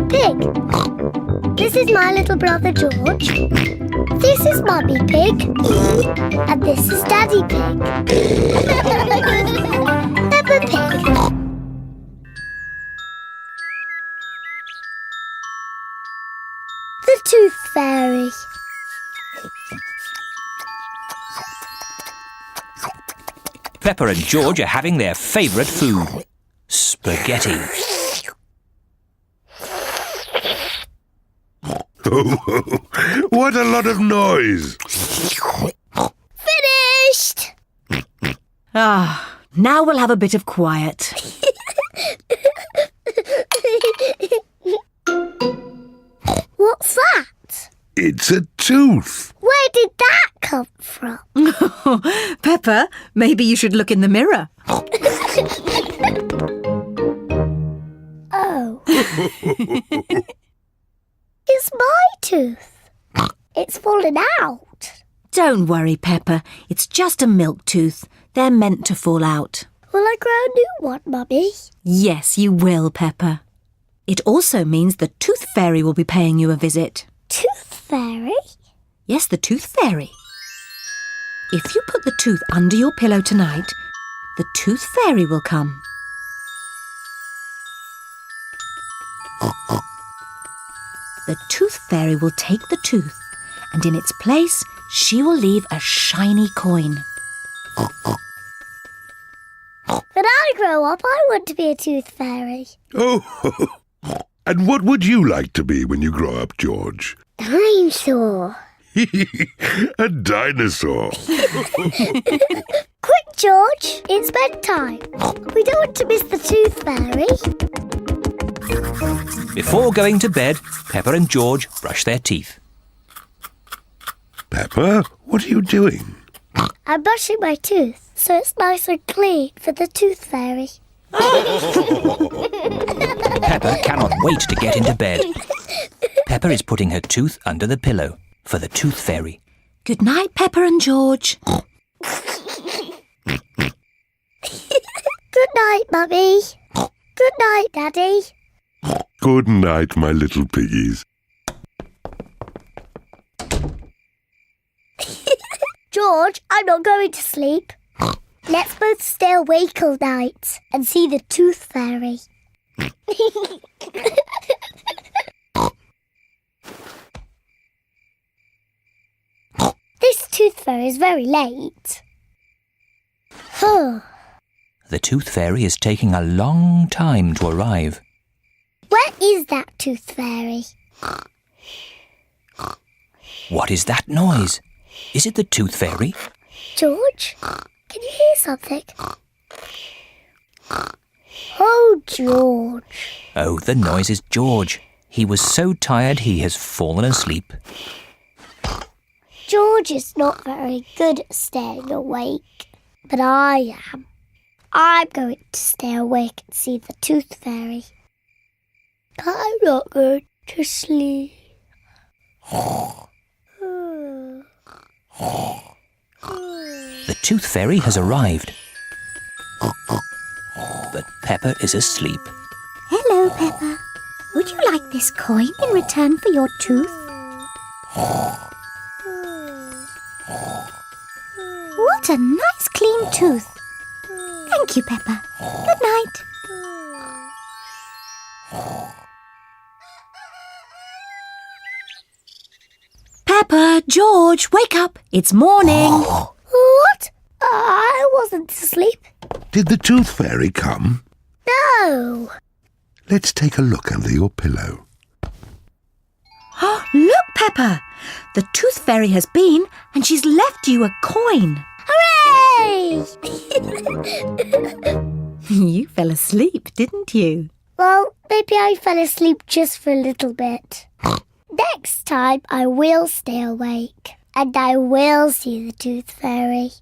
Pig. This is my little brother George. This is Mummy Pig. And this is Daddy Pig. Peppa Pig. The Tooth Fairy. Peppa and George are having their favourite food, spaghetti. What a lot of noise! Finished! Now we'll have a bit of quiet. What's that? It's a tooth. Where did that come from? Peppa, maybe you should look in the mirror. Oh. It's my tooth. It's fallen out. Don't worry, Peppa. It's just a milk tooth. They're meant to fall out. Will I grow a new one, Mummy? Yes, you will, Peppa. It also means the Tooth Fairy will be paying you a visit. Tooth Fairy? Yes, the Tooth Fairy. If you put the tooth under your pillow tonight, the Tooth Fairy will come. The Tooth Fairy will take the tooth, and in its place, she will leave a shiny coin. When I grow up, I want to be a tooth fairy. Oh, and what would you like to be when you grow up, George? Dinosaur. A dinosaur. Quick, George, it's bedtime. We don't want to miss the tooth fairy. Before going to bed, Peppa and George brush their teeth. Peppa, what are you doing? I'm brushing my tooth so it's nice and clean for the tooth fairy. Peppa cannot wait to get into bed. Peppa is putting her tooth under the pillow for the Tooth Fairy. Good night, Peppa and George. Good night, Mummy. Good night, Daddy. Good night, my little piggies. George, I'm not going to sleep. Let's both stay awake all night and see the tooth fairy. This tooth fairy is very late. The Tooth Fairy is taking a long time to arrive. Where is that tooth fairy? What is that noise? Is it the Tooth Fairy? George, can you hear something? Oh, George. Oh, the noise is George. He was so tired he has fallen asleep. George is not very good at staying awake, but I am. I'm going to stay awake and see the tooth fairy. I'm not going to sleep. The Tooth Fairy has arrived. But Peppa is asleep. Hello, Peppa. Would you like this coin in return for your tooth? What a nice clean tooth. Thank you, Peppa. Good night. Peppa, George, wake up. It's morning. What? I wasn't asleep. Did the Tooth Fairy come? No. Let's take a look under your pillow. Look, Peppa. The Tooth Fairy has been and she's left you a coin. Hooray! You fell asleep, didn't you? Well, maybe I fell asleep just for a little bit. Next time I will stay awake and I will see the Tooth Fairy.